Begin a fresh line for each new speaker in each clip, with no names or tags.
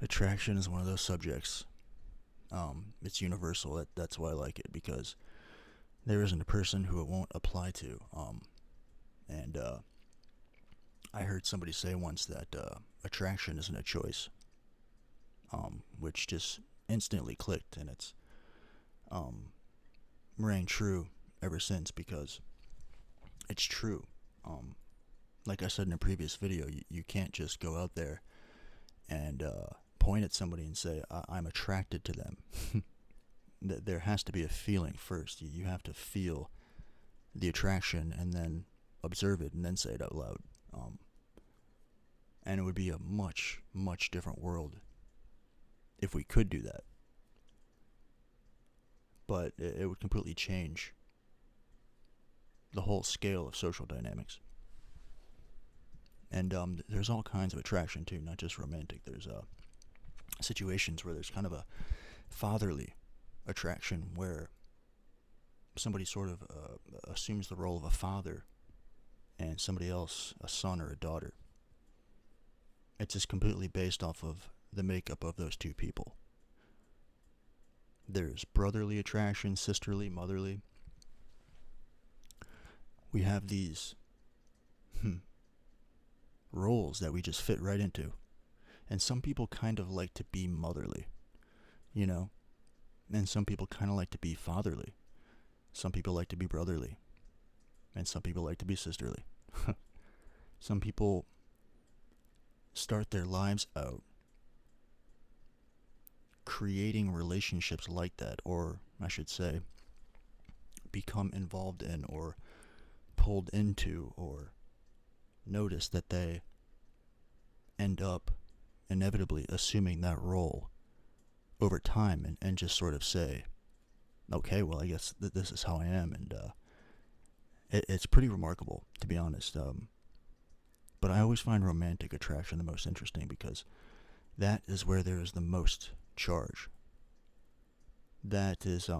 Attraction is one of those subjects. It's universal. That's why I like it, because there isn't a person who it won't apply to. And I heard somebody say once that attraction isn't a choice, which just instantly clicked, and it's um, rang true ever since, because it's true. Um, like I said in a previous video, you can't just go out there and point at somebody and say, I'm attracted to them. There has to be a feeling first. You have to feel the attraction and then observe it and then say it out loud. Um, and it would be a much, much different world if we could do that. But it would completely change the whole scale of social dynamics. And there's all kinds of attraction too, not just romantic. There's situations where there's kind of a fatherly attraction where somebody sort of assumes the role of a father and somebody else a son or a daughter. It's just completely based off of the makeup of those two people. There's brotherly attraction, sisterly, motherly. We have these roles that we just fit right into. And some people kind of like to be motherly, you know? And some people kind of like to be fatherly. Some people like to be brotherly. And some people like to be sisterly. Some people start their lives out creating relationships like that, or I should say, become involved in or pulled into or notice that they end up inevitably assuming that role over time, and just sort of say, okay, well, I guess this is how I am. And it's pretty remarkable, to be honest. But I always find romantic attraction the most interesting, because that is where there is the most charge. That is,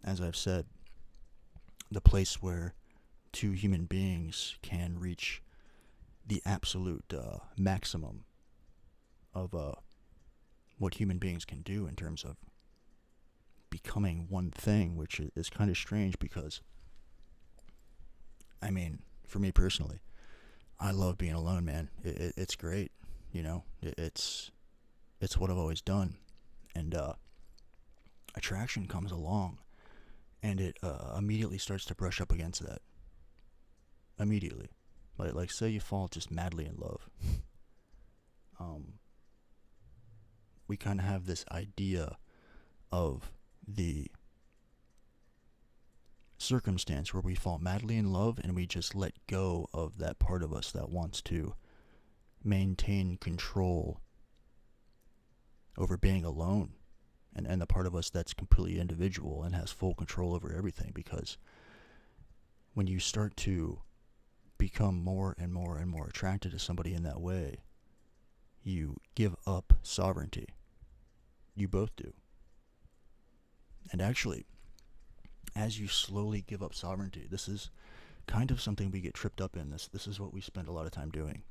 as I've said, the place where two human beings can reach the absolute maximum of what human beings can do in terms of becoming one thing, which is kind of strange because, I mean, for me personally, I love being alone, man. It's great, you know. It's what I've always done, and attraction comes along, and it immediately starts to brush up against that. Immediately, like say you fall just madly in love. um, we kind of have this idea of the circumstance where we fall madly in love and we just let go of that part of us that wants to maintain control over being alone, and the part of us that's completely individual and has full control over everything. Because when you start to become more and more and more attracted to somebody in that way, you give up sovereignty. You both do. And actually, as you slowly give up sovereignty, this is kind of something we get tripped up in. This is what we spend a lot of time doing.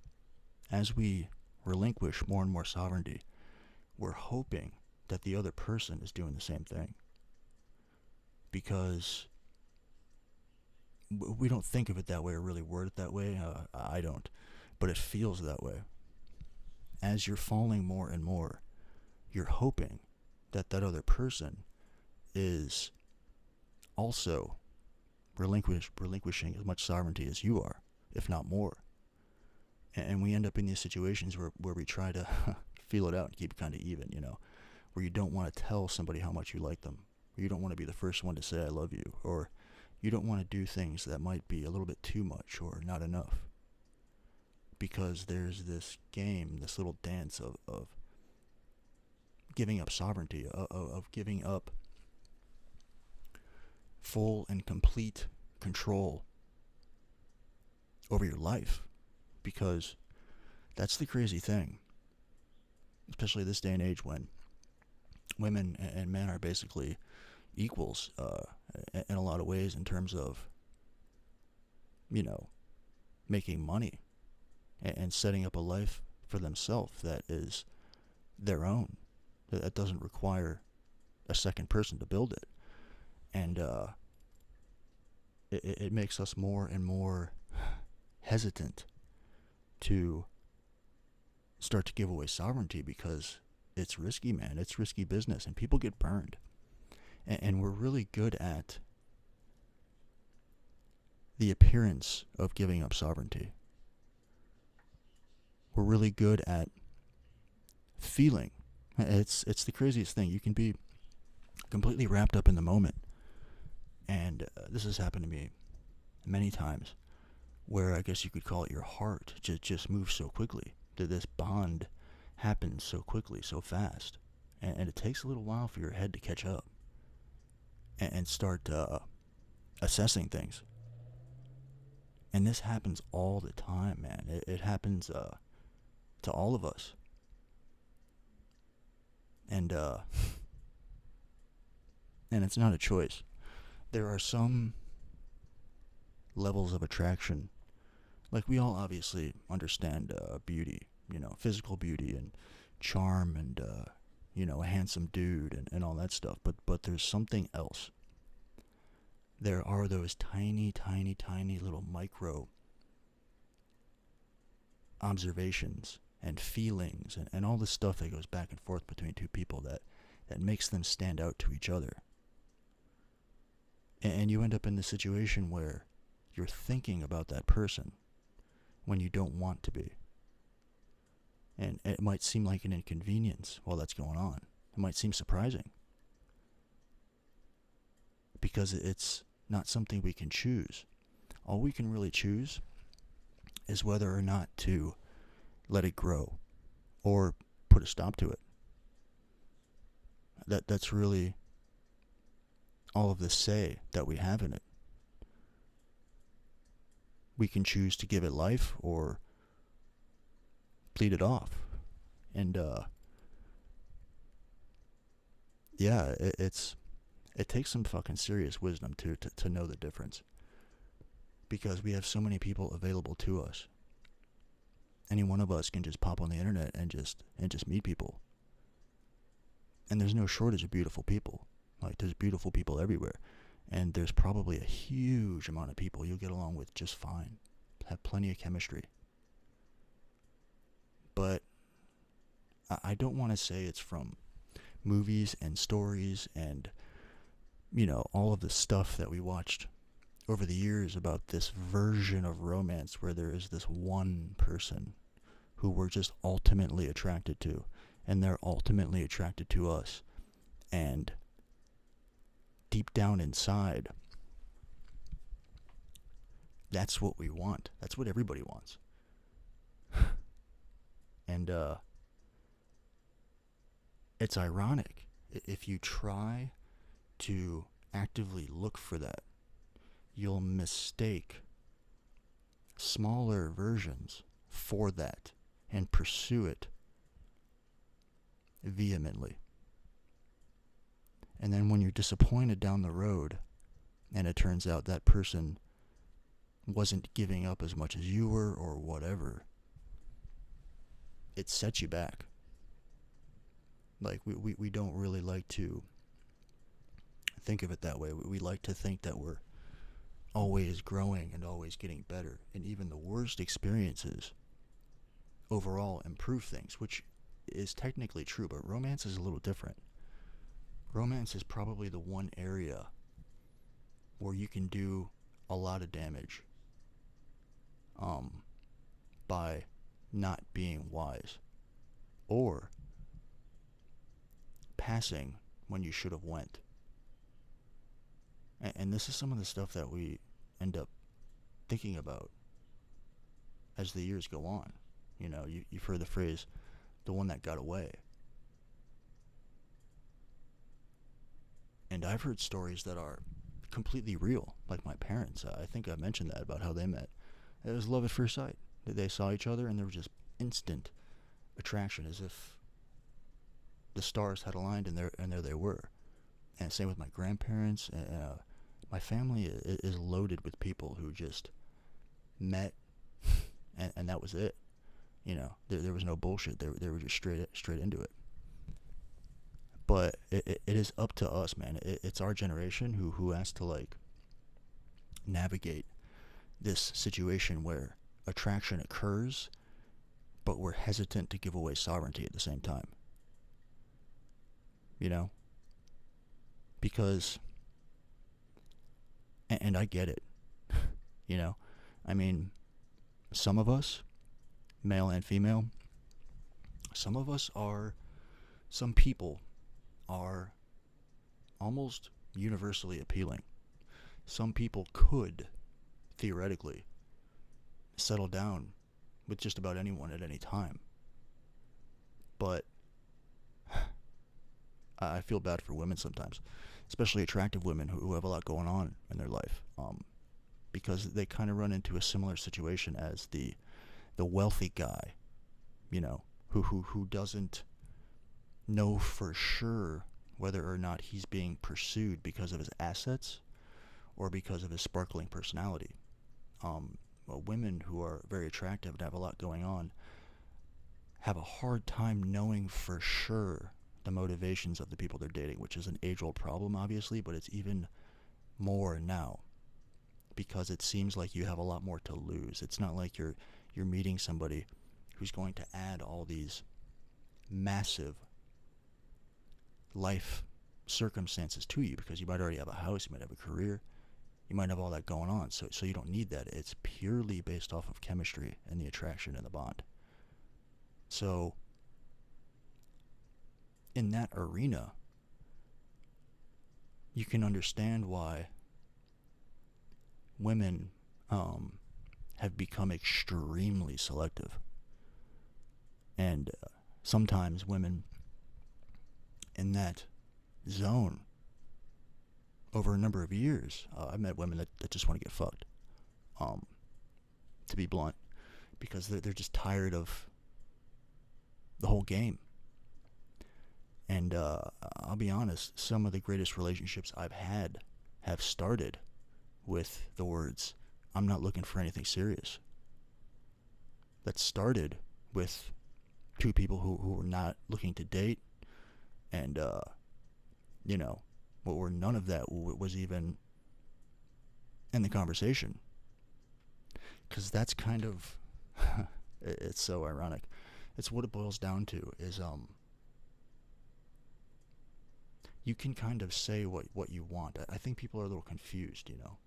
As we relinquish more and more sovereignty, we're hoping that the other person is doing the same thing. Because we don't think of it that way or really word it that way. I don't. But it feels that way. As you're falling more and more, you're hoping that that other person is also relinquishing as much sovereignty as you are, if not more. And we end up in these situations where we try to feel it out and keep it kind of even, you know, where you don't want to tell somebody how much you like them, or you don't want to be the first one to say I love you, or you don't want to do things that might be a little bit too much or not enough. Because there's this game, this little dance of giving up sovereignty, of giving up full and complete control over your life. Because that's the crazy thing, especially this day and age when women and men are basically equals in a lot of ways in terms of, you know, making money and setting up a life for themselves that is their own. That doesn't require a second person to build it. And it makes us more and more hesitant to start to give away sovereignty, because it's risky, man. It's risky business, and people get burned. And we're really good at the appearance of giving up sovereignty. We're really good at feeling. It's the craziest thing. You can be completely wrapped up in the moment, and this has happened to me many times, where I guess you could call it your heart just moves so quickly. That this bond happens so quickly, so fast, and it takes a little while for your head to catch up and start assessing things. And this happens all the time, man. It happens to all of us. And and it's not a choice. There are some levels of attraction. Like, we all obviously understand beauty, physical beauty and charm and, a handsome dude and all that stuff. But there's something else. There are those tiny, tiny, tiny little micro observations and feelings and all the stuff that goes back and forth between two people that makes them stand out to each other. And you end up in the situation where you're thinking about that person when you don't want to be. And it might seem like an inconvenience while that's going on. It might seem surprising, because it's not something we can choose. All we can really choose is whether or not to let it grow or put a stop to it. That's really all of the say that we have in it. We can choose to give it life or bleed it off. And yeah, it takes some fucking serious wisdom to know the difference, because we have so many people available to us. Any one of us can just pop on the internet and just meet people. And there's no shortage of beautiful people. Like, there's beautiful people everywhere. And there's probably a huge amount of people you'll get along with just fine. Have plenty of chemistry. But I don't want to say it's from movies and stories and, all of the stuff that we watched over the years about this version of romance where there is this one person who we're just ultimately attracted to, and they're ultimately attracted to us. And deep down inside, that's what we want. That's what everybody wants. And it's ironic. If you try to actively look for that, you'll mistake smaller versions for that and pursue it vehemently. And then when you're disappointed down the road and it turns out that person wasn't giving up as much as you were or whatever, it sets you back. Like, we don't really like to think of it that way. We like to think that we're always growing and always getting better. And even the worst experiences overall improve things, which is technically true, but romance is a little different. Romance is probably the one area where you can do a lot of damage by not being wise or passing when you should have went. And this is some of the stuff that we end up thinking about as the years go on. You've heard the phrase, the one that got away. And I've heard stories that are completely real, like my parents. I think I mentioned that about how they met. It was love at first sight. They saw each other and there was just instant attraction, as if the stars had aligned, and there they were. And same with my grandparents. My family is loaded with people who just met, and that was it. There was no bullshit. They were just straight into it. But it is up to us, man. It's our generation who has to like navigate this situation where attraction occurs, but we're hesitant to give away sovereignty at the same time. You know? Because, and I get it, you know? I mean, some of us, male and female, some people are almost universally appealing. Some people could, theoretically, settle down with just about anyone at any time. But I feel bad for women sometimes, especially attractive women who have a lot going on in their life, because they kind of run into a similar situation as the wealthy guy, you know, who doesn't know for sure whether or not he's being pursued because of his assets or because of his sparkling personality. Women who are very attractive and have a lot going on have a hard time knowing for sure the motivations of the people they're dating, which is an age-old problem, obviously, but it's even more now because it seems like you have a lot more to lose. It's not like you're meeting somebody who's going to add all these massive life circumstances to you, because you might already have a house, you might have a career, you might have all that going on, so you don't need that. It's purely based off of chemistry and the attraction and the bond. So in that arena, you can understand why women have become extremely selective. And sometimes women in that zone, over a number of years, I've met women that just want to get fucked, to be blunt, because they're just tired of the whole game. And I'll be honest, some of the greatest relationships I've had have started with the words, "I'm not looking for anything serious." That started with two people who were not looking to date, and, you know, where none of that was even in the conversation. Because that's kind of, it's so ironic. It's what it boils down to is, you can kind of say what you want. I think people are a little confused, you know,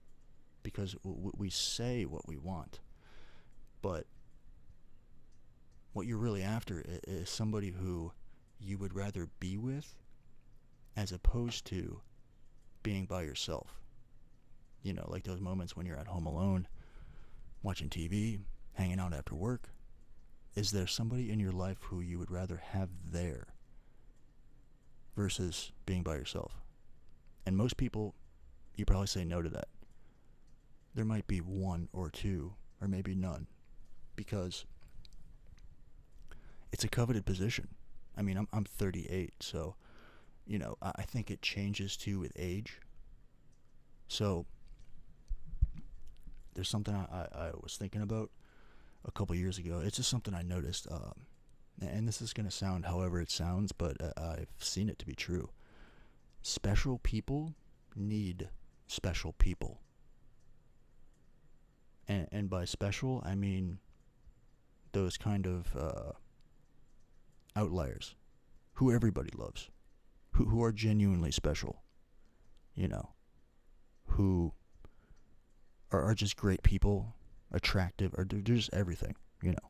because we say what we want, but what you're really after is somebody who you would rather be with as opposed to being by yourself. You know, like those moments when you're at home alone, watching TV, hanging out after work. Is there somebody in your life who you would rather have there versus being by yourself? And most people, you probably say no to that. There might be one or two, or maybe none, because it's a coveted position. I mean, I'm 38, so, you know, I think it changes too with age. So there's something I was thinking about a couple years ago. It's just something I noticed, and this is going to sound however it sounds, but I've seen it to be true. Special people need special people. And by special, I mean those kind of outliers who everybody loves, who are genuinely special, you know, who are just great people, attractive, or they're just everything, you know.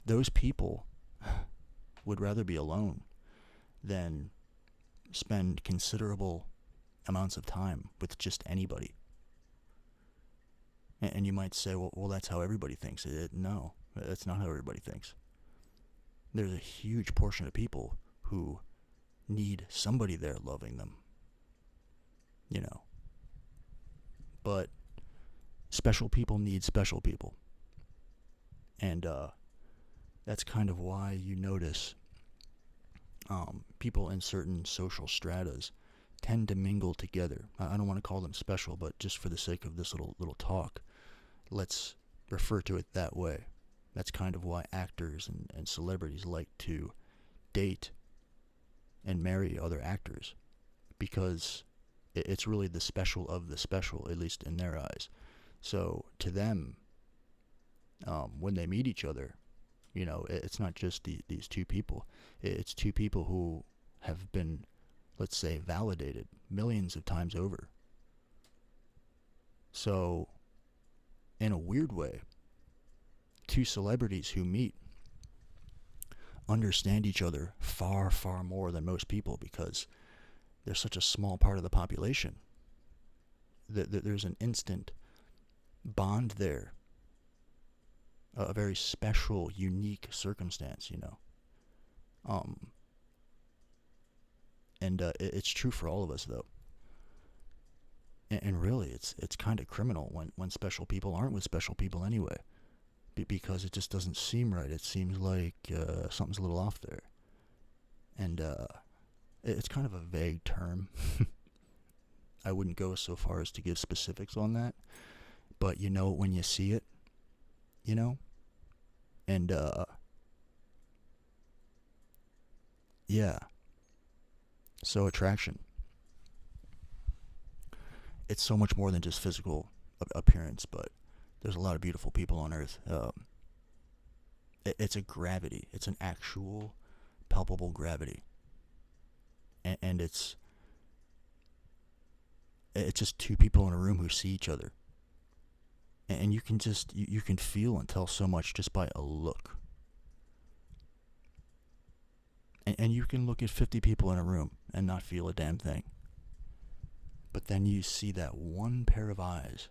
Those people would rather be alone than spend considerable amounts of time with just anybody. And you might say, well, that's how everybody thinks. No, that's not how everybody thinks. There's a huge portion of people who need somebody there loving them, you know. But special people need special people. And that's kind of why you notice people in certain social stratas tend to mingle together. I don't want to call them special, but just for the sake of this little talk, let's refer to it that way. That's kind of why actors and celebrities like to date and marry other actors because it's really the special of the special, at least in their eyes. So to them, when they meet each other, it's not just these two people. It's two people who have been, let's say, validated millions of times over. So, in a weird way, two celebrities who meet understand each other far, far more than most people because they're such a small part of the population. There's an instant bond there, a very special, unique circumstance, And it's true for all of us, though. And really, it's kind of criminal when special people aren't with special people anyway, because it just doesn't seem right. It seems like something's a little off there. And it's kind of a vague term. I wouldn't go so far as to give specifics on that, but you know it when you see it, And yeah. So attraction. It's so much more than just physical appearance, but there's a lot of beautiful people on Earth. It's a gravity. It's an actual, palpable gravity, and it's just two people in a room who see each other, and you can just you can feel and tell so much just by a look. And you can look at 50 people in a room and not feel a damn thing. But then you see that one pair of eyes,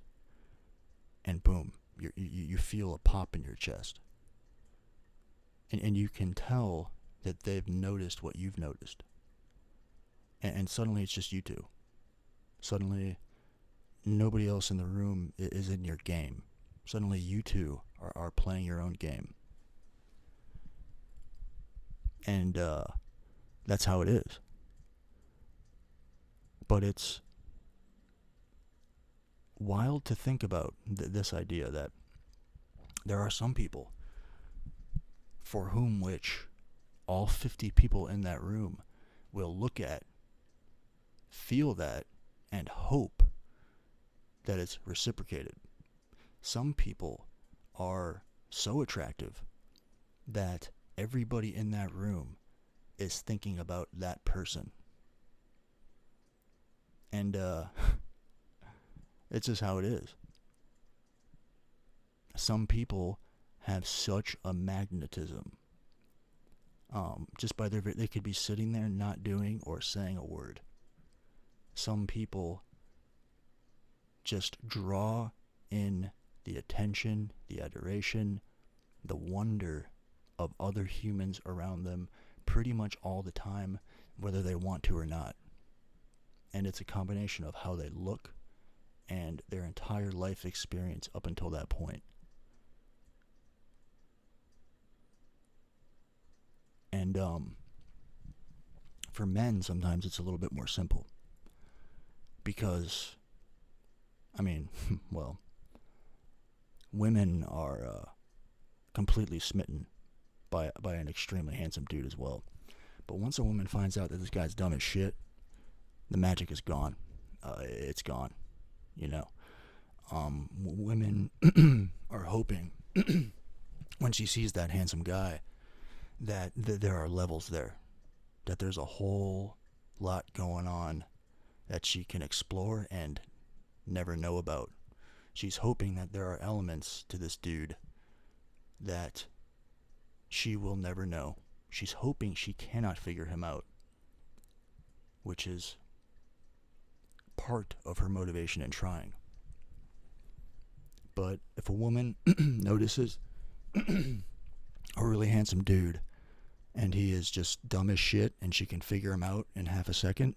and boom, you feel a pop in your chest. And you can tell that they've noticed what you've noticed. And suddenly it's just you two. Suddenly, nobody else in the room is in your game. Suddenly you two are playing your own game. And that's how it is. But it's wild to think about this idea that there are some people for whom which all 50 people in that room will look at, feel that, and hope that it's reciprocated. Some people are so attractive that everybody in that room is thinking about that person. And it's just how it is. Some people have such a magnetism. Just by they could be sitting there not doing or saying a word. Some people just draw in the attention, the adoration, the wonder of other humans around them pretty much all the time, whether they want to or not. And it's a combination of how they look and their entire life experience up until that point. And for men, sometimes it's a little bit more simple. Because, well, women are completely smitten by an extremely handsome dude as well. But once a woman finds out that this guy's dumb as shit, the magic is gone. It's gone, Women are hoping when she sees that handsome guy that there are levels there, that there's a whole lot going on that she can explore and never know about. She's hoping that there are elements to this dude that she will never know. She's hoping she cannot figure him out, which is part of her motivation in trying. But if a woman notices a really handsome dude and he is just dumb as shit and she can figure him out in half a second,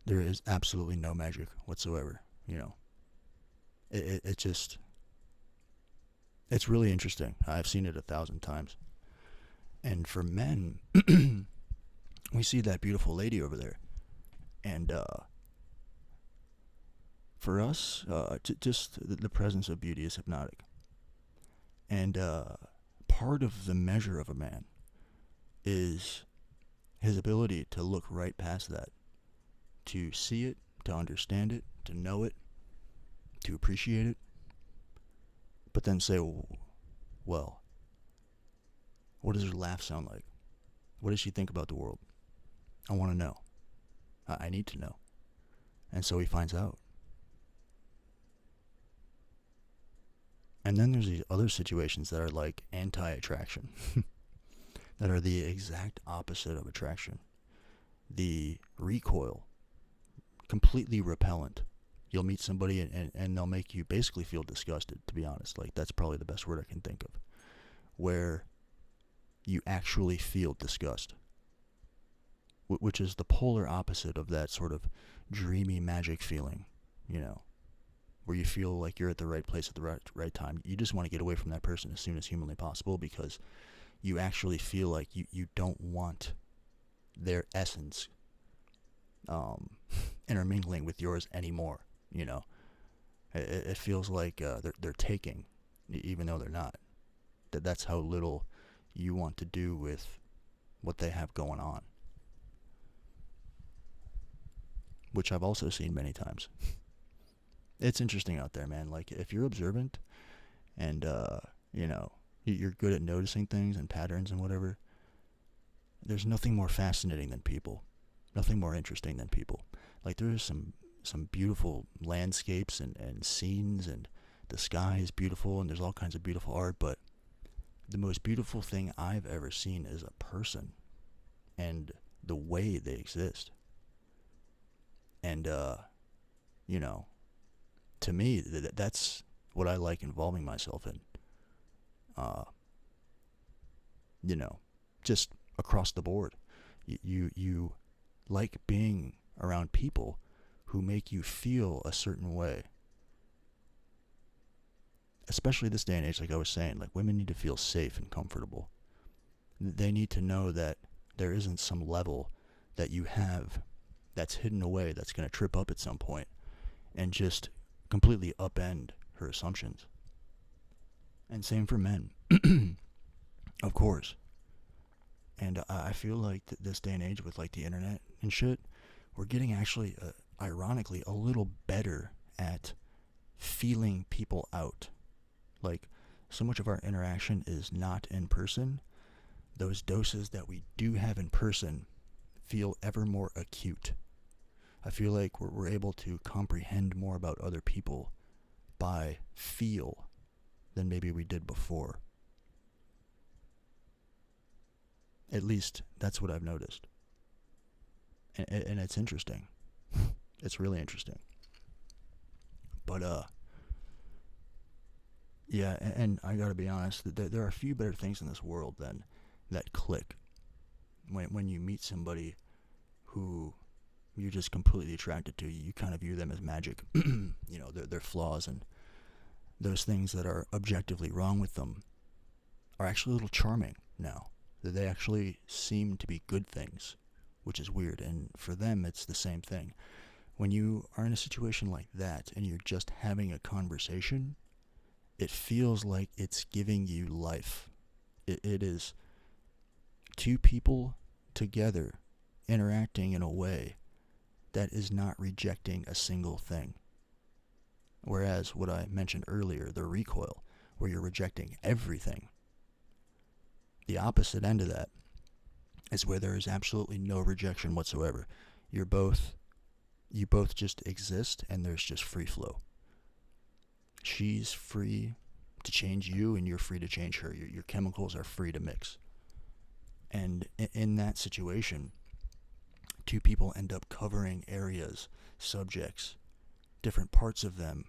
there is absolutely no magic whatsoever, It's really interesting. I've seen it 1,000 times. And for men, we see that beautiful lady over there. And for us, just the presence of beauty is hypnotic. And part of the measure of a man is his ability to look right past that, to see it, to understand it, to know it, to appreciate it, but then say, well, what does her laugh sound like? What does she think about the world? I want to know. I need to know. And so he finds out. And then there's these other situations that are like anti-attraction, that are the exact opposite of attraction. The recoil, completely repellent. You'll meet somebody and they'll make you basically feel disgusted, to be honest. Like, that's probably the best word I can think of. Where you actually feel disgust. Which is the polar opposite of that sort of dreamy magic feeling, you know, where you feel like you're at the right place at the right time. You just want to get away from that person as soon as humanly possible, because you actually feel like you don't want their essence intermingling with yours anymore, you know. It feels like they're taking, even though they're not. That's how little you want to do with what they have going on. Which I've also seen many times. It's interesting out there, man. Like, if you're observant and, you know, you're good at noticing things and patterns and whatever, there's nothing more fascinating than people. Nothing more interesting than people. Like, there's some beautiful landscapes and scenes, and the sky is beautiful, and there's all kinds of beautiful art, but the most beautiful thing I've ever seen is a person and the way they exist. And, you know, to me, that's what I like involving myself in. You know, just across the board. You like being around people who make you feel a certain way. Especially this day and age, like I was saying, like, women need to feel safe and comfortable. They need to know that there isn't some level that you have that's hidden away that's going to trip up at some point and just completely upend her assumptions. And same for men. Of course. And I feel like this day and age with like the internet and shit, we're getting actually, ironically, a little better at feeling people out. Like, so much of our interaction is not in person. Those doses that we do have in person feel ever more acute. I feel like we're able to comprehend more about other people by feel than maybe we did before. At least that's what I've noticed. And it's interesting. It's really interesting. But, yeah, and I gotta be honest, there are a few better things in this world than that click. When you meet somebody who you're just completely attracted to, you kind of view them as magic. You know, their flaws and those things that are objectively wrong with them are actually a little charming now. They actually seem to be good things, which is weird. And for them, it's the same thing. When you are in a situation like that and you're just having a conversation, it feels like it's giving you life. It is two people together interacting in a way that is not rejecting a single thing. Whereas what I mentioned earlier, the recoil, where you're rejecting everything, the opposite end of that is where there is absolutely no rejection whatsoever. You both just exist, and there's just free flow. She's free to change you, and you're free to change her. Your chemicals are free to mix. And in that situation, two people end up covering areas, subjects, different parts of them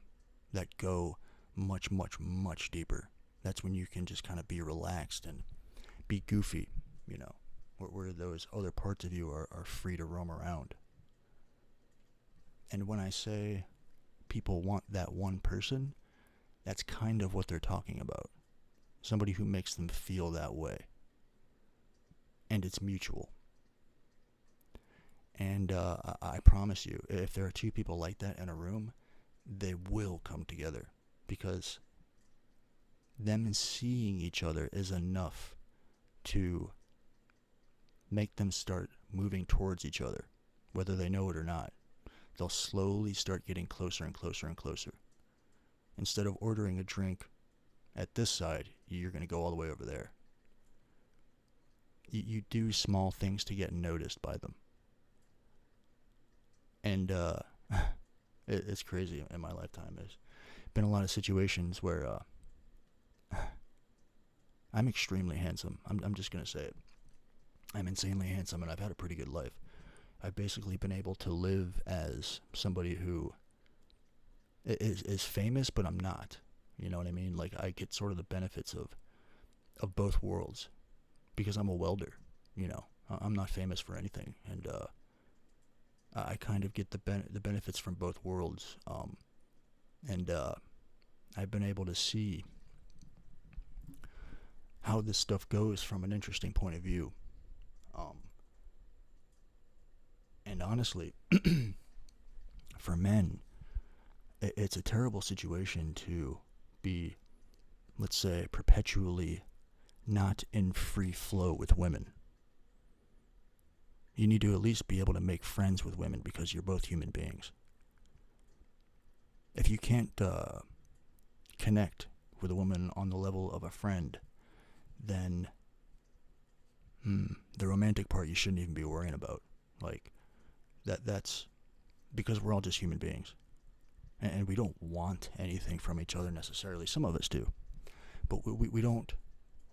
that go much, much, much deeper. That's when you can just kind of be relaxed and be goofy, you know, where those other parts of you are free to roam around. And when I say people want that one person, that's kind of what they're talking about. Somebody who makes them feel that way. And it's mutual. And I promise you, if there are two people like that in a room, they will come together. Because them seeing each other is enough to make them start moving towards each other, whether they know it or not. They'll slowly start getting closer and closer and closer. Instead of ordering a drink at this side, you're going to go all the way over there. You do small things to get noticed by them. And it's crazy in my lifetime. There's been a lot of situations where I'm extremely handsome. I'm just going to say it. I'm insanely handsome, and I've had a pretty good life. I've basically been able to live as somebody who is famous, but I'm not. You know what I mean? Like, I get sort of the benefits of both worlds because I'm a welder, you know. I'm not famous for anything, and I kind of get the benefits from both worlds. And I've been able to see how this stuff goes from an interesting point of view. And honestly, for men, it's a terrible situation to be, let's say, perpetually not in free flow with women. You need to at least be able to make friends with women because you're both human beings. If you can't connect with a woman on the level of a friend, then the romantic part you shouldn't even be worrying about. Like, that's because we're all just human beings. And we don't want anything from each other necessarily. Some of us do. But we don't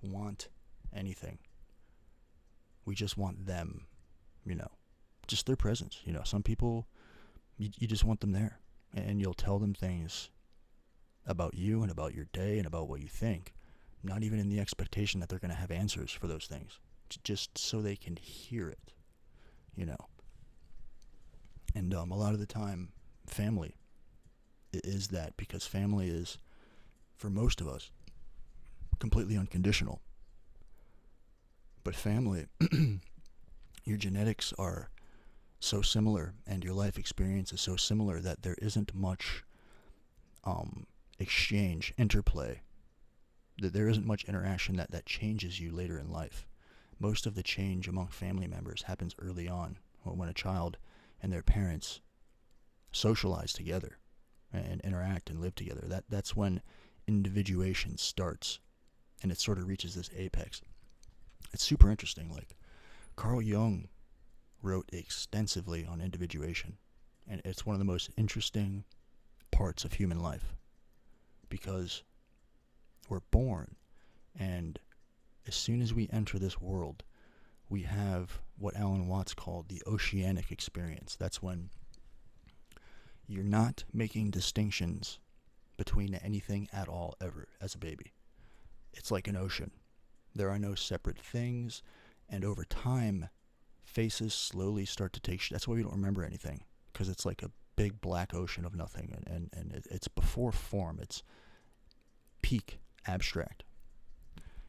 want anything. We just want them, you know. Just their presence, you know. Some people, you just want them there. And you'll tell them things about you and about your day and about what you think. Not even in the expectation that they're going to have answers for those things. Just so they can hear it, you know. And a lot of the time, family is that, because family is, for most of us, completely unconditional. But family, your genetics are so similar and your life experience is so similar that there isn't much exchange, interplay. That there isn't much interaction that changes you later in life. Most of the change among family members happens early on, when a child and their parents socialize together and interact and live together. That's when individuation starts, and it sort of reaches this apex. It's super interesting. Like, Carl Jung wrote extensively on individuation, and it's one of the most interesting parts of human life, because we're born, and as soon as we enter this world, we have what Alan Watts called the oceanic experience. That's when you're not making distinctions between anything at all ever as a baby. It's like an ocean. There are no separate things, and over time, faces slowly start to take shape. That's why we don't remember anything, because it's like a big black ocean of nothing, and it's before form. It's peak abstract.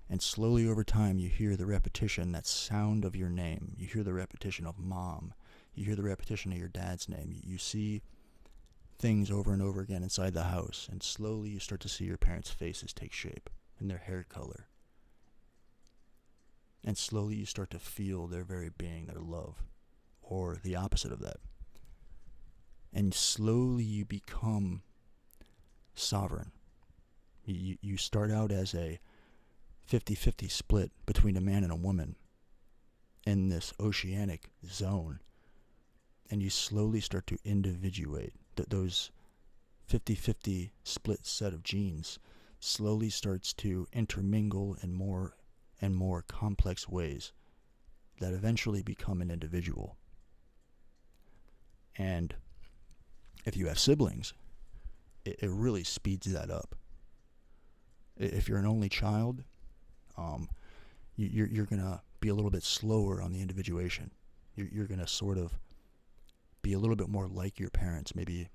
And slowly over time, you hear the repetition, that sound of your name. You hear the repetition of mom. You hear the repetition of your dad's name. You see things over and over again inside the house, and slowly you start to see your parents' faces take shape and their hair color. And slowly you start to feel their very being, their love, or the opposite of that. And slowly you become sovereign. You start out as a 50-50 split between a man and a woman in this oceanic zone, and you slowly start to individuate. Those 50-50 split set of genes slowly starts to intermingle in more and more complex ways that eventually become an individual. And if you have siblings, it really speeds that up. If you're an only child, you're going to be a little bit slower on the individuation. You're going to sort of be a little bit more like your parents, maybe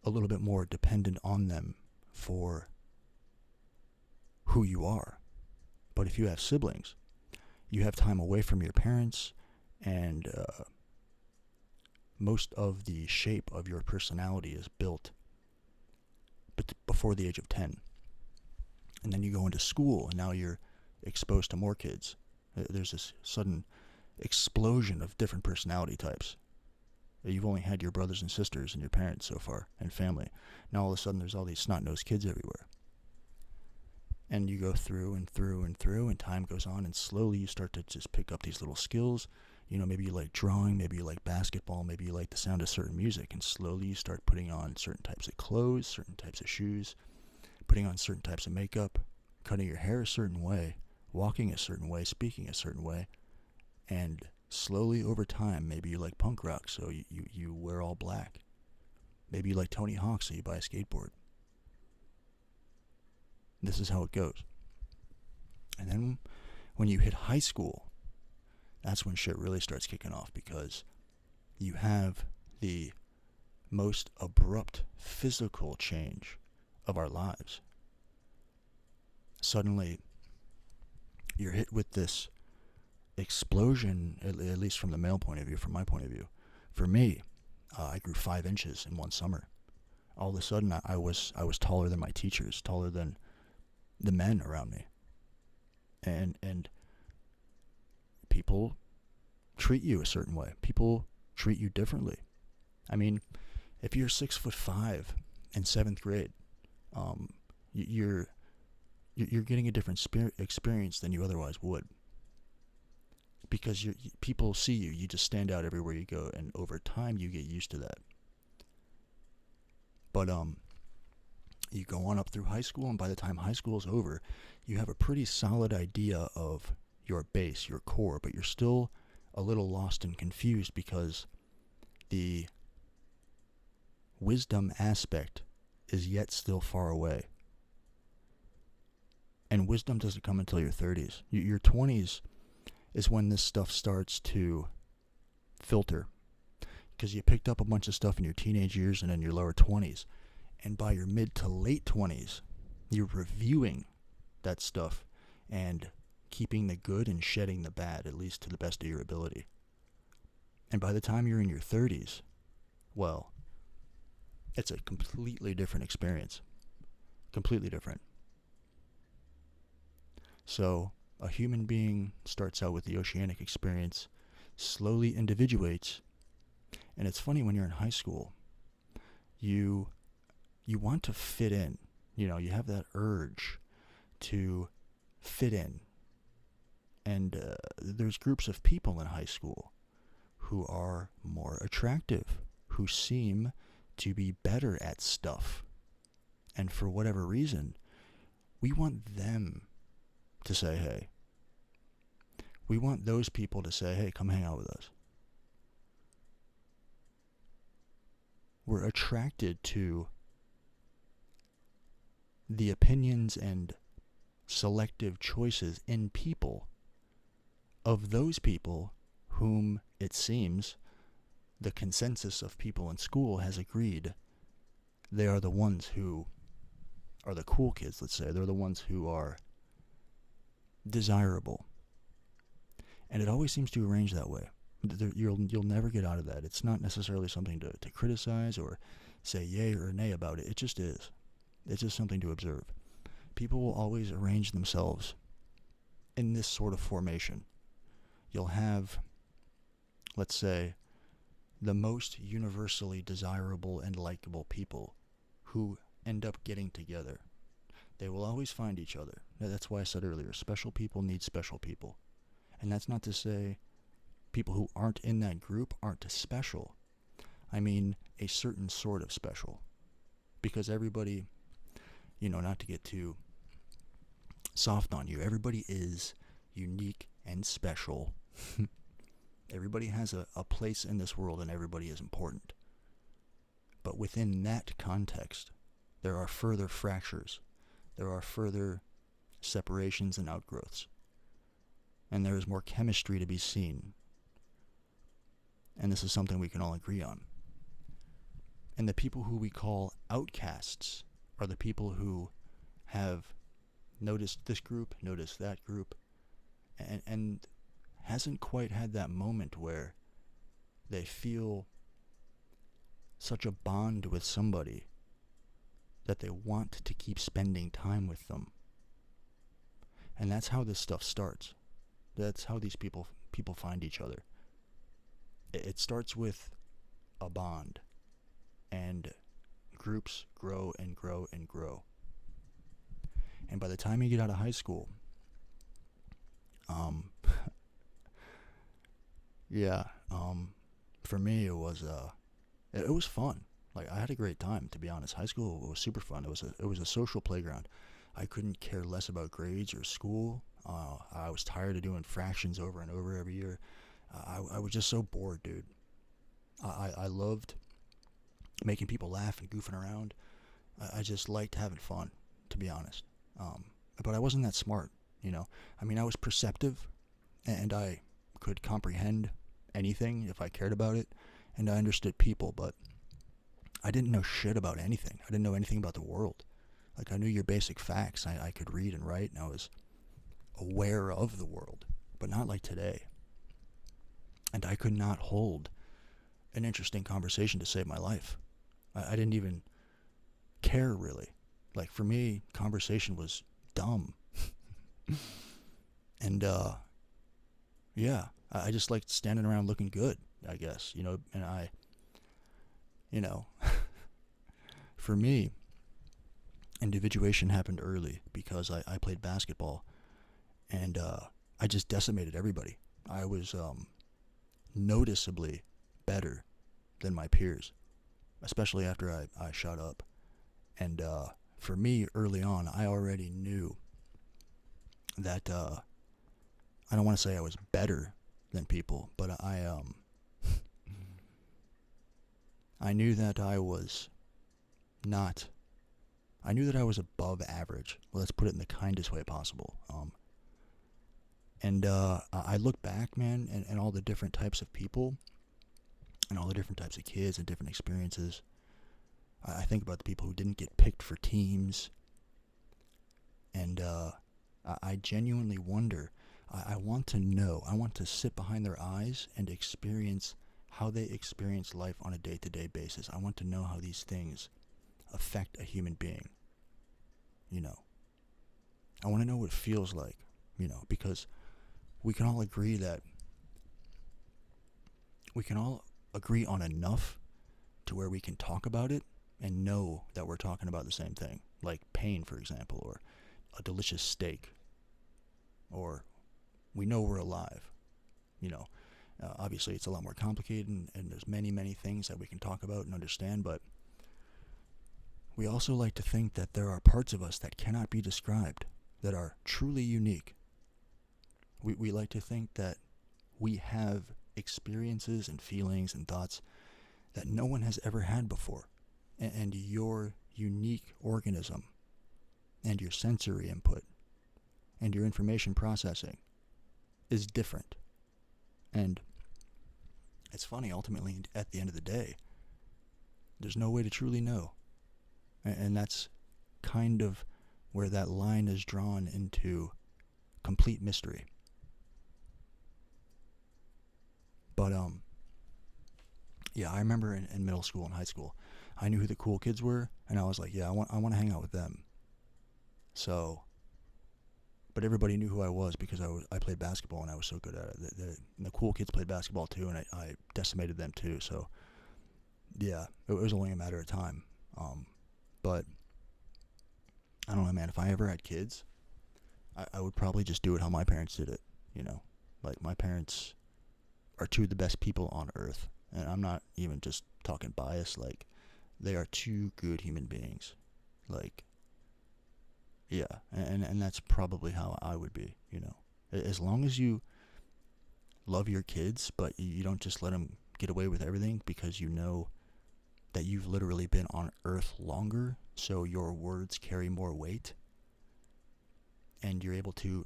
a little bit more dependent on them for who you are. But if you have siblings, you have time away from your parents, and most of the shape of your personality is built before the age of 10. And then you go into school, and now you're exposed to more kids. There's this sudden explosion of different personality types. You've only had your brothers and sisters and your parents so far, and family. Now all of a sudden there's all these snot-nosed kids everywhere. And you go through and through and through, and time goes on, and slowly you start to just pick up these little skills. You know, maybe you like drawing, maybe you like basketball, maybe you like the sound of certain music, and slowly you start putting on certain types of clothes, certain types of shoes, putting on certain types of makeup, cutting your hair a certain way, walking a certain way, speaking a certain way, and slowly over time, maybe you like punk rock, so you wear all black. Maybe you like Tony Hawk, so you buy a skateboard. This is how it goes. And then when you hit high school, that's when shit really starts kicking off, because you have the most abrupt physical change of our lives. Suddenly, you're hit with this explosion, at least from the male point of view, from my point of view. For me, I grew 5 inches in one summer. All of a sudden, I was taller than my teachers, taller than the men around me. And people treat you a certain way. People treat you differently. I mean, if you're 6'5" in 7th grade, you're getting a different experience than you otherwise would, because people see you. You just stand out everywhere you go, and over time you get used to that. But you go on up through high school, and by the time high school is over, you have a pretty solid idea of your base, your core, but you're still a little lost and confused, because the wisdom aspect is yet still far away. And wisdom doesn't come until your 30s. Your 20s is when this stuff starts to filter, because you picked up a bunch of stuff in your teenage years and in your lower 20s. And by your mid to late 20s, you're reviewing that stuff and keeping the good and shedding the bad, at least to the best of your ability. And by the time you're in your 30s, well, it's a completely different experience. Completely different. So, a human being starts out with the oceanic experience, slowly individuates, and it's funny, when you're in high school, you want to fit in. You know, you have that urge to fit in. And there's groups of people in high school who are more attractive, who seem to be better at stuff. And for whatever reason, we want them to say, hey. We want those people to say, hey, come hang out with us. We're attracted to the opinions and selective choices in people of those people whom, it seems, the consensus of people in school has agreed they are the ones who are the cool kids, let's say. They're the ones who are desirable. And it always seems to arrange that way. You'll never get out of that. It's not necessarily something to criticize or say yay or nay about it. It just is. It's just something to observe. People will always arrange themselves in this sort of formation. You'll have, let's say, the most universally desirable and likable people who end up getting together. They will always find each other. That's why I said earlier, special people need special people. And that's not to say people who aren't in that group aren't special. I mean, a certain sort of special. Because everybody, not to get too soft on you, everybody is unique and special. Everybody has a place in this world, and everybody is important. But within that context, there are further fractures. There are further separations and outgrowths. And there is more chemistry to be seen. And this is something we can all agree on. And the people who we call outcasts are the people who have noticed this group, noticed that group, and hasn't quite had that moment where they feel such a bond with somebody that they want to keep spending time with them. And that's how this stuff starts. That's how these people people find each other. It starts with a bond, and groups grow and grow and grow. And by the time you get out of high school, um, yeah, for me it was fun. Like I had a great time, to be honest. High school was super fun. It was a social playground. I couldn't care less about grades or school. I was tired of doing fractions over and over every year. I was just so bored, dude. I loved making people laugh and goofing around. I just liked having fun, to be honest. Um, but I wasn't that smart, you know. I mean, I was perceptive, and I could comprehend anything if I cared about it, and I understood people, but I didn't know shit about anything. I didn't know anything about the world. Like, I knew your basic facts. I could read and write, and I was aware of the world, but not like today. And I could not hold an interesting conversation to save my life. I didn't even care, really. Like, for me, conversation was dumb. And, yeah, I just liked standing around looking good, I guess, you know, and you know, for me, individuation happened early because I played basketball, and I just decimated everybody. I was noticeably better than my peers, especially after I shot up. And for me, early on, I already knew that I don't want to say I was better than people, but I knew that I was not. I knew that I was above average. Let's put it in the kindest way possible. And I look back, man, and all the different types of people, and all the different types of kids and different experiences. I think about the people who didn't get picked for teams, and I genuinely wonder. I want to know. I want to sit behind their eyes and experience how they experience life on a day-to-day basis. I want to know how these things affect a human being. You know, I want to know what it feels like. You know, because we can all agree on enough to where we can talk about it and know that we're talking about the same thing, like pain, for example, or a delicious steak, or we know we're alive. You know, obviously it's a lot more complicated, and there's many, many things that we can talk about and understand, but we also like to think that there are parts of us that cannot be described, that are truly unique. We like to think that we have experiences and feelings and thoughts that no one has ever had before. And your unique organism and your sensory input and your information processing is different. And it's funny, ultimately, at the end of the day, there's no way to truly know. And that's kind of where that line is drawn into complete mystery. But, yeah, I remember in middle school and high school, I knew who the cool kids were, and I was like, yeah, I want to hang out with them. So, but everybody knew who I was because I played basketball and I was so good at it. The cool kids played basketball too, and I decimated them too. So, yeah, it was only a matter of time. But I don't know, man. If I ever had kids, I would probably just do it how my parents did it. You know, like my parents are two of the best people on earth, and I'm not even just talking bias. Like, they are two good human beings. Like, yeah, and that's probably how I would be. You know, as long as you love your kids, but you don't just let them get away with everything because you know that you've literally been on Earth longer, so your words carry more weight, and you're able to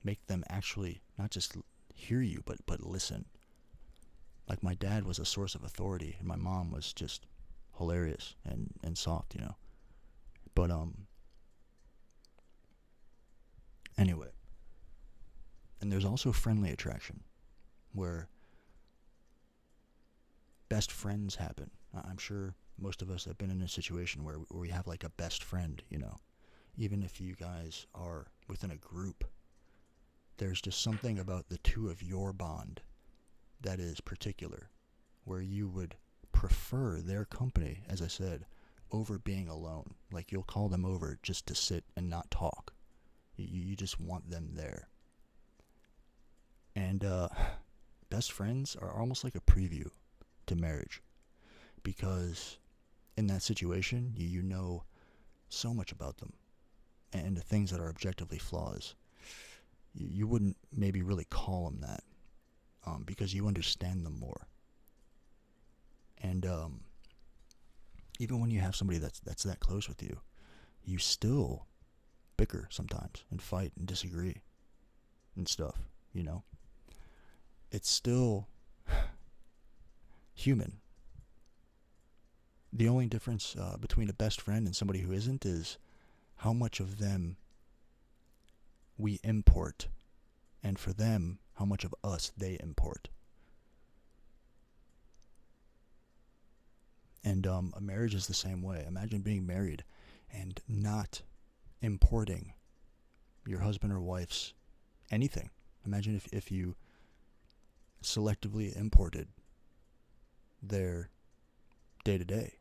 make them actually not just hear you, but listen. Like, my dad was a source of authority, and my mom was just hilarious and soft, you know. But, anyway. And there's also friendly attraction, where best friends happen. I'm sure most of us have been in a situation where we have like a best friend, you know. Even if you guys are within a group, there's just something about the two of your bond that is particular, where you would prefer their company, as I said, over being alone. Like, you'll call them over just to sit and not talk. You just want them there. And best friends are almost like a preview to marriage, because in that situation, you know so much about them and the things that are objectively flaws. You wouldn't maybe really call them that, because you understand them more. And even when you have somebody that's that close with you, you still bicker sometimes and fight and disagree and stuff, you know? It's still human. The only difference between a best friend and somebody who isn't is how much of them we import, and for them, how much of us they import. And a marriage is the same way. Imagine being married and not importing your husband or wife's anything. Imagine if you selectively imported their day-to-day.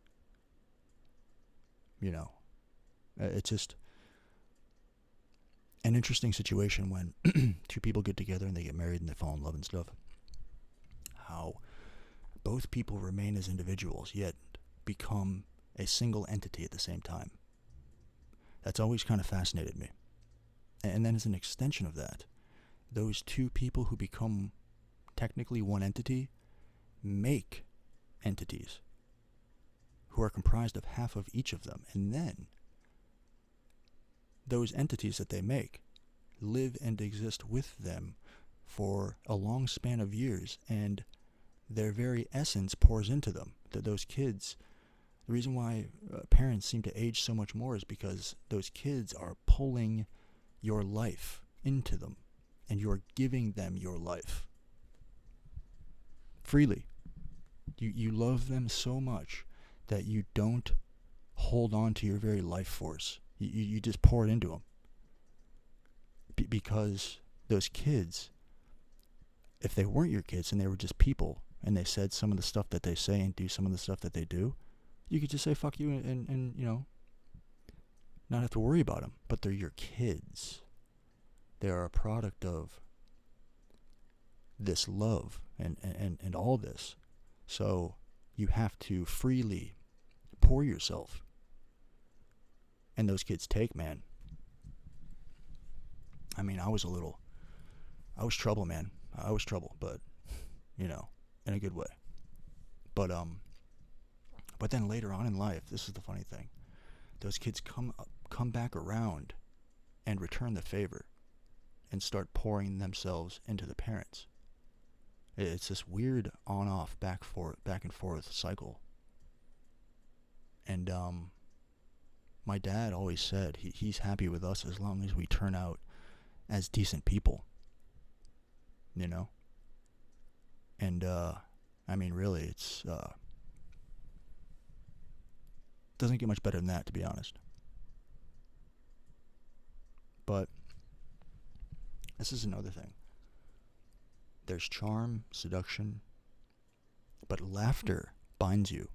You know, it's just an interesting situation when two people get together and they get married and they fall in love and stuff. How both people remain as individuals, yet become a single entity at the same time. That's always kind of fascinated me. And then as an extension of that, those two people who become technically one entity make entities who are comprised of half of each of them. And then those entities that they make live and exist with them for a long span of years, and their very essence pours into them. That those kids, the reason why parents seem to age so much more is because those kids are pulling your life into them, and you're giving them your life freely. You love them so much that you don't hold on to your very life force. You just pour it into them. Because those kids, if they weren't your kids and they were just people, and they said some of the stuff that they say and do some of the stuff that they do, you could just say fuck you and you know, not have to worry about them. But they're your kids. They are a product of this love and all this. So you have to freely pour yourself. And those kids take, man. I mean, I was trouble, man. I was trouble, but, you know, in a good way. But then later on in life, this is the funny thing. Those kids come back around and return the favor and start pouring themselves into the parents. It's this weird on-off, back and forth cycle. And my dad always said he's happy with us as long as we turn out as decent people, you know? And, I mean, really, it's, doesn't get much better than that, to be honest. But this is another thing. There's charm, seduction, but laughter binds you.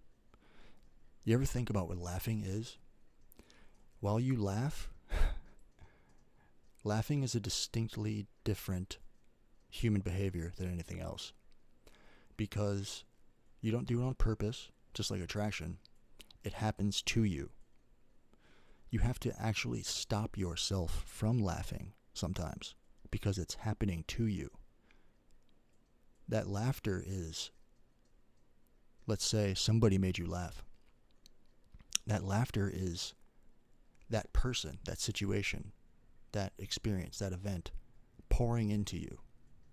You ever think about what laughing is? While you laugh, laughing is a distinctly different human behavior than anything else. Because you don't do it on purpose, just like attraction. It happens to you. You have to actually stop yourself from laughing sometimes, because it's happening to you. That laughter is, let's say somebody made you laugh. That laughter is that person, that situation, that experience, that event pouring into you.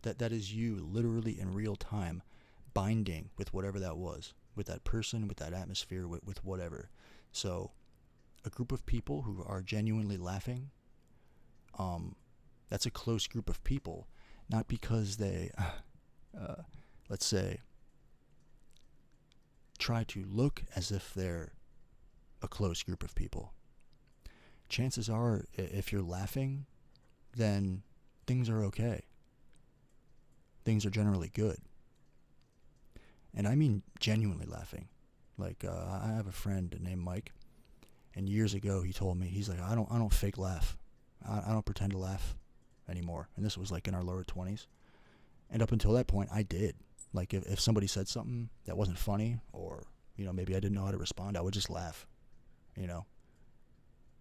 That is you literally in real time binding with whatever that was, with that person, with that atmosphere, with whatever. So a group of people who are genuinely laughing, that's a close group of people, not because they, let's say, try to look as if they're a close group of people. Chances are, if you're laughing, then things are okay. Things are generally good. And I mean genuinely laughing. Like, I have a friend named Mike, and years ago he told me, he's like, I don't fake laugh. I don't pretend to laugh anymore. And this was like in our lower 20s. And up until that point, I did. Like, if somebody said something that wasn't funny, or, maybe I didn't know how to respond, I would just laugh, And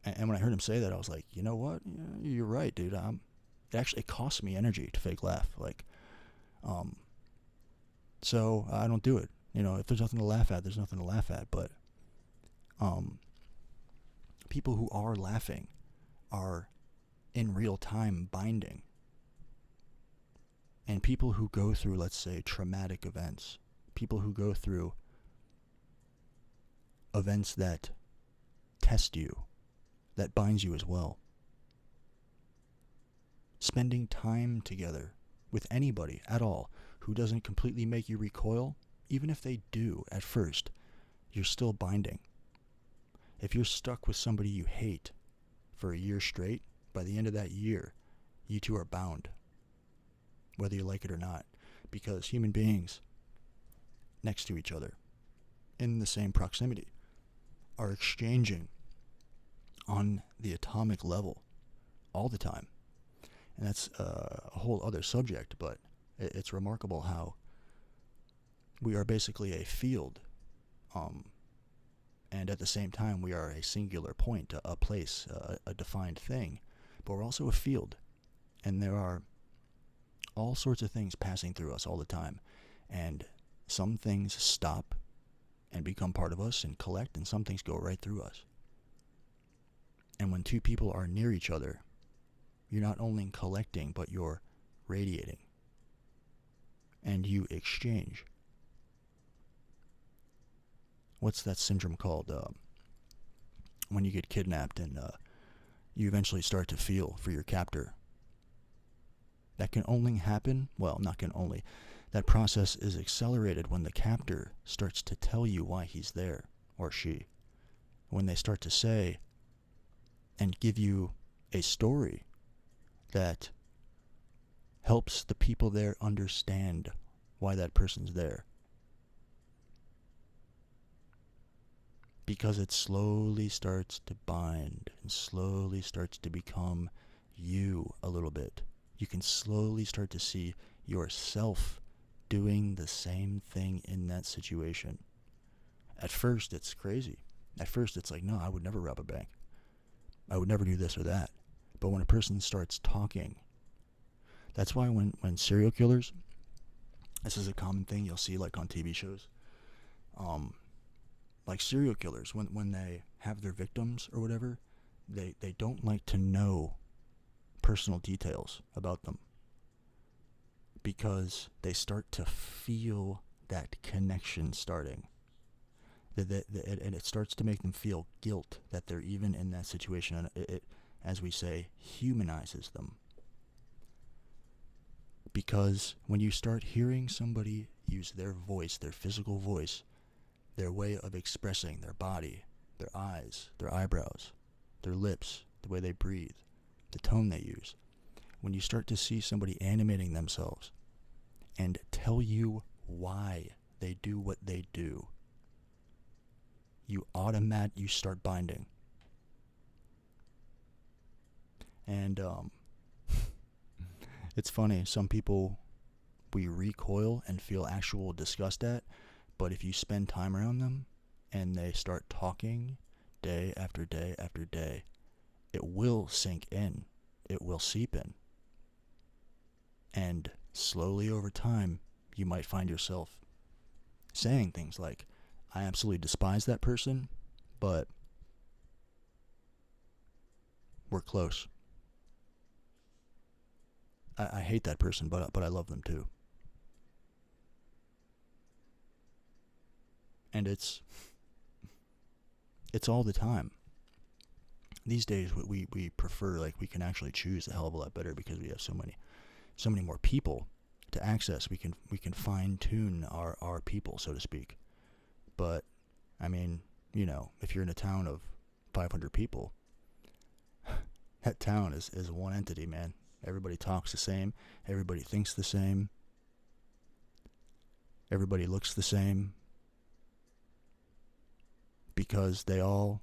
when I heard him say that, I was like, you know what? Yeah, you're right, dude. It costs me energy to fake laugh. Like, so I don't do it. If there's nothing to laugh at, there's nothing to laugh at. But people who are laughing are in real time binding. And people who go through, let's say, traumatic events, people who go through events that test you, that binds you as well. Spending time together with anybody at all who doesn't completely make you recoil, even if they do at first, you're still binding. If you're stuck with somebody you hate for a year straight, by the end of that year, you two are bound, whether you like it or not, because human beings next to each other, in the same proximity, are exchanging on the atomic level all the time. And that's a whole other subject, but it's remarkable how we are basically a field, and at the same time we are a singular point, a place, a defined thing, but we're also a field, and there are all sorts of things passing through us all the time, and some things stop and become part of us and collect, and some things go right through us. And when two people are near each other, you're not only collecting, but you're radiating, and you exchange. What's that syndrome called? When you get kidnapped and you eventually start to feel for your captor. That can only happen, that process is accelerated when the captor starts to tell you why he's there, or she. When they start to say and give you a story that helps the people there understand why that person's there. Because it slowly starts to bind and slowly starts to become you a little bit. You can slowly start to see yourself doing the same thing in that situation. At first, it's crazy. At first, it's like, no, I would never rob a bank. I would never do this or that. But when a person starts talking, that's why when serial killers, this is a common thing you'll see like on TV shows, like serial killers, when they have their victims or whatever, they don't like to know personal details about them, because they start to feel that connection starting. And it starts to make them feel guilt that they're even in that situation, and it, as we say, humanizes them. Because when you start hearing somebody use their voice, their physical voice, their way of expressing their body, their eyes, their eyebrows, their lips, the way they breathe, the tone they use, when you start to see somebody animating themselves and tell you why they do what they do, you start binding. And it's funny, some people we recoil and feel actual disgust at, but if you spend time around them and they start talking day after day after day, it will sink in. It will seep in. And slowly over time, you might find yourself saying things like, I absolutely despise that person, but we're close. I hate that person, but I love them too. And it's all the time. These days, we prefer, like, we can actually choose a hell of a lot better because we have so many more people to access. We can fine tune our people, so to speak. But I mean, if you're in a town of 500 people, that town is one entity, man. Everybody talks the same. Everybody thinks the same. Everybody looks the same. Because they all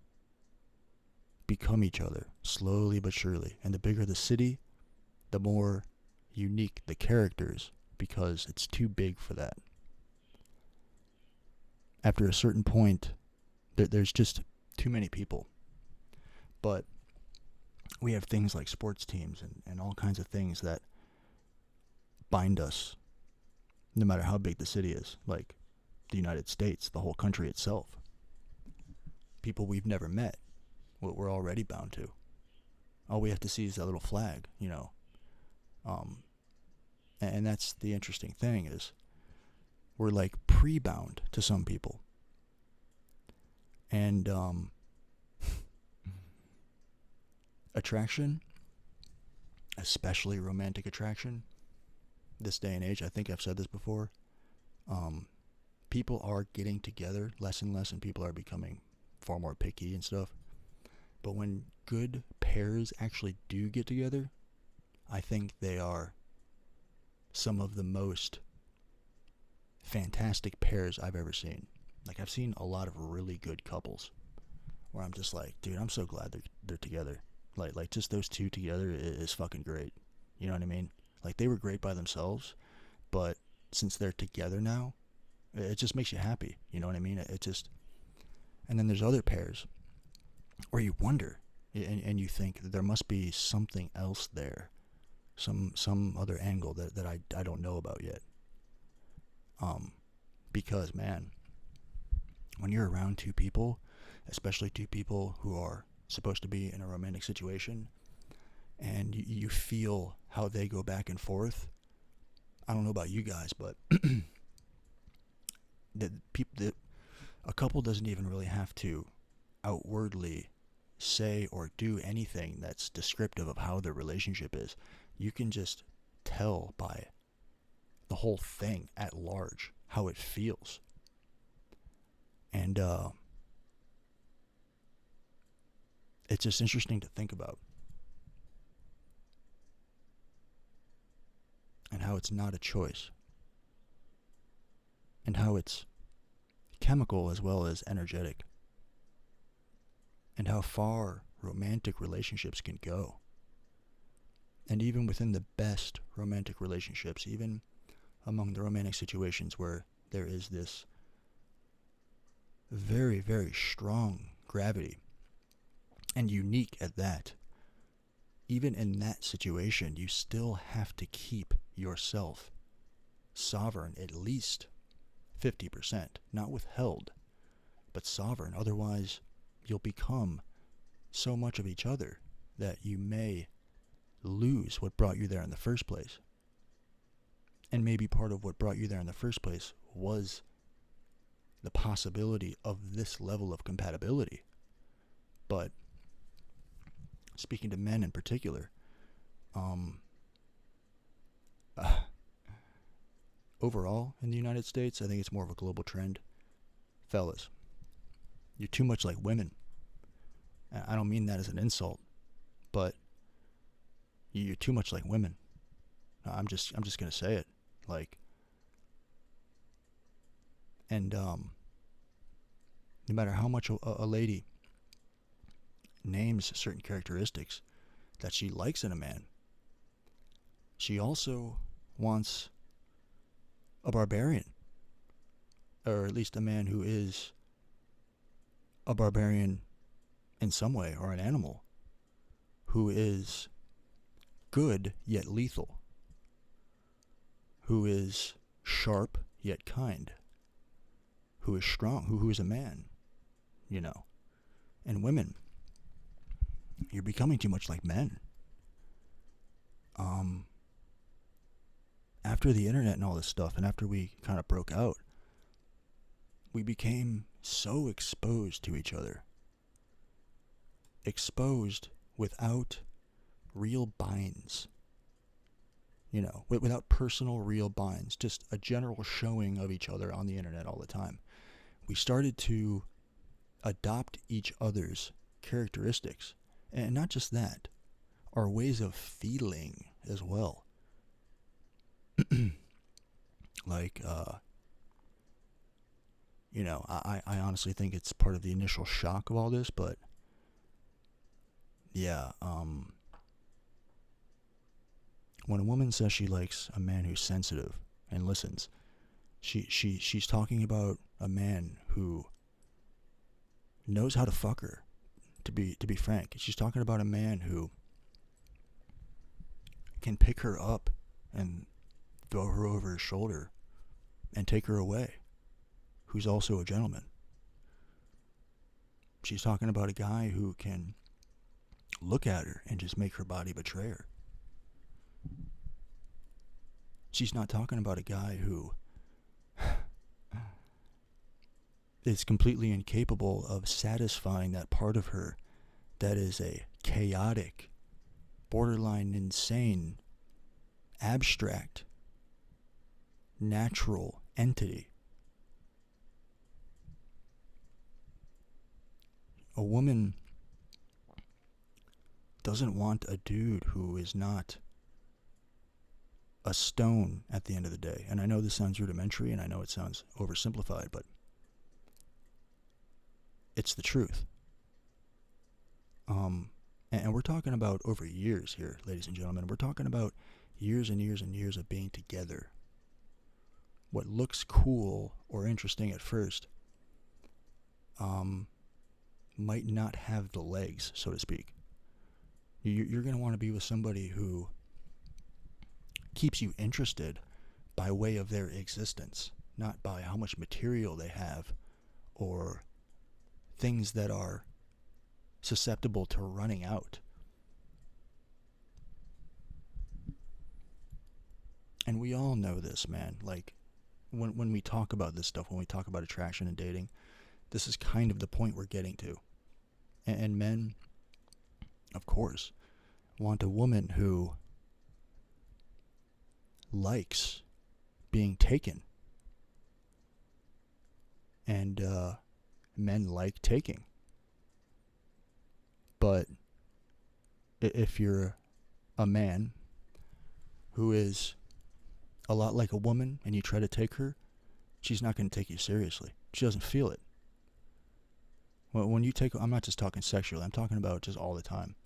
become each other, slowly but surely. And the bigger the city, the more unique the characters, because it's too big for that. After a certain point, there's just too many people. But we have things like sports teams and all kinds of things that bind us, no matter how big the city is, like the United States, the whole country itself. People we've never met, what we're already bound to. All we have to see is that little flag, you know. And that's the interesting thing, is we're like pre-bound to some people. And attraction, especially romantic attraction, this day and age, I think I've said this before, people are getting together less and less, and people are becoming far more picky and stuff. But when good pairs actually do get together, I think they are some of the most fantastic pairs I've ever seen. Like, I've seen a lot of really good couples where I'm just like, dude, I'm so glad they're together. Like just those two together is fucking great. You know what I mean? Like, they were great by themselves, but since they're together now, it just makes you happy. You know what I mean? It just... And then there's other pairs where you wonder, and you think that there must be something else there, some other angle that I don't know about yet. Because, man, when you're around two people, especially two people who are supposed to be in a romantic situation, and you feel how they go back and forth, I don't know about you guys, but a couple doesn't even really have to outwardly say or do anything that's descriptive of how their relationship is. You can just tell by the whole thing at large how it feels. And it's just interesting to think about. And how it's not a choice. And how it's chemical as well as energetic. And how far romantic relationships can go. And even within the best romantic relationships, even among the romantic situations where there is this very, very strong gravity, and unique at that, even in that situation, you still have to keep yourself sovereign, at least 50%, not withheld, but sovereign. Otherwise, you'll become so much of each other that you may lose what brought you there in the first place. And maybe part of what brought you there in the first place was the possibility of this level of compatibility. But speaking to men in particular, overall in the United States, I think it's more of a global trend. Fellas, you're too much like women. I don't mean that as an insult, but you're too much like women. I'm just gonna say it. Like, and no matter how much a lady names certain characteristics that she likes in a man, she also wants a barbarian, or at least a man who is a barbarian in some way, or an animal who is good yet lethal, who is sharp yet kind, who is strong, who is a man, you know. And women, you're becoming too much like men. After the internet and all this stuff, and after we kind of broke out, we became so exposed to each other. Exposed without real binds. You know, without personal real binds. Just a general showing of each other on the internet all the time. We started to adopt each other's characteristics. And not just that, our ways of feeling as well. Like, I honestly think it's part of the initial shock of all this, but yeah, when a woman says she likes a man who's sensitive and listens, she's talking about a man who knows how to fuck her. To be frank, she's talking about a man who can pick her up and throw her over his shoulder and take her away, who's also a gentleman. She's talking about a guy who can look at her and just make her body betray her. She's not talking about a guy who is completely incapable of satisfying that part of her that is a chaotic, borderline insane, abstract, natural entity. A woman doesn't want a dude who is not a stone at the end of the day. And I know this sounds rudimentary and I know it sounds oversimplified, but it's the truth. And we're talking about over years here, ladies and gentlemen. We're talking about years and years and years of being together. What looks cool or interesting at first might not have the legs, so to speak. You're going to want to be with somebody who keeps you interested by way of their existence, not by how much material they have or things that are susceptible to running out. And we all know this, man. Like, when we talk about this stuff, when we talk about attraction and dating, this is kind of the point we're getting to. And men, of course, want a woman who likes being taken. And men like taking. But if you're a man who is a lot like a woman and you try to take her, she's not going to take you seriously. She doesn't feel it. When you take, I'm not just talking sexually, I'm talking about just all the time.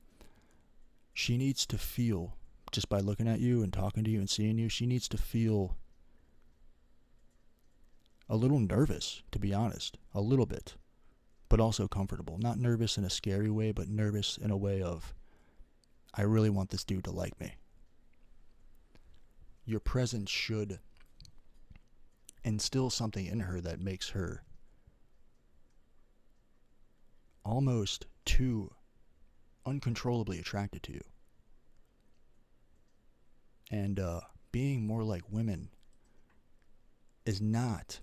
She needs to feel, just by looking at you and talking to you and seeing you, she needs to feel a little nervous, to be honest. A little bit. But also comfortable. Not nervous in a scary way, but nervous in a way of, I really want this dude to like me. Your presence should instill something in her that makes her almost too uncontrollably attracted to you. And being more like women is not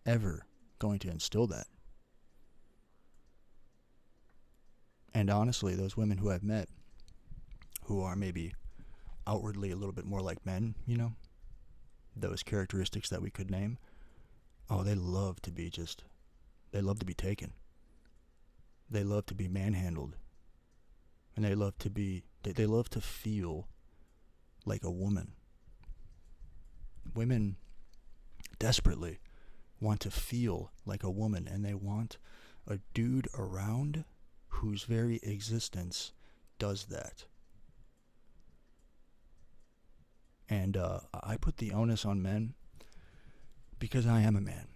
ever going to instill that. And honestly, those women who I've met who are maybe outwardly a little bit more like men, those characteristics that we could name, they love to be taken. They love to be manhandled. And they love to feel like a woman. Women desperately want to feel like a woman, and they want a dude around whose very existence does that. And I put the onus on men because I am a man.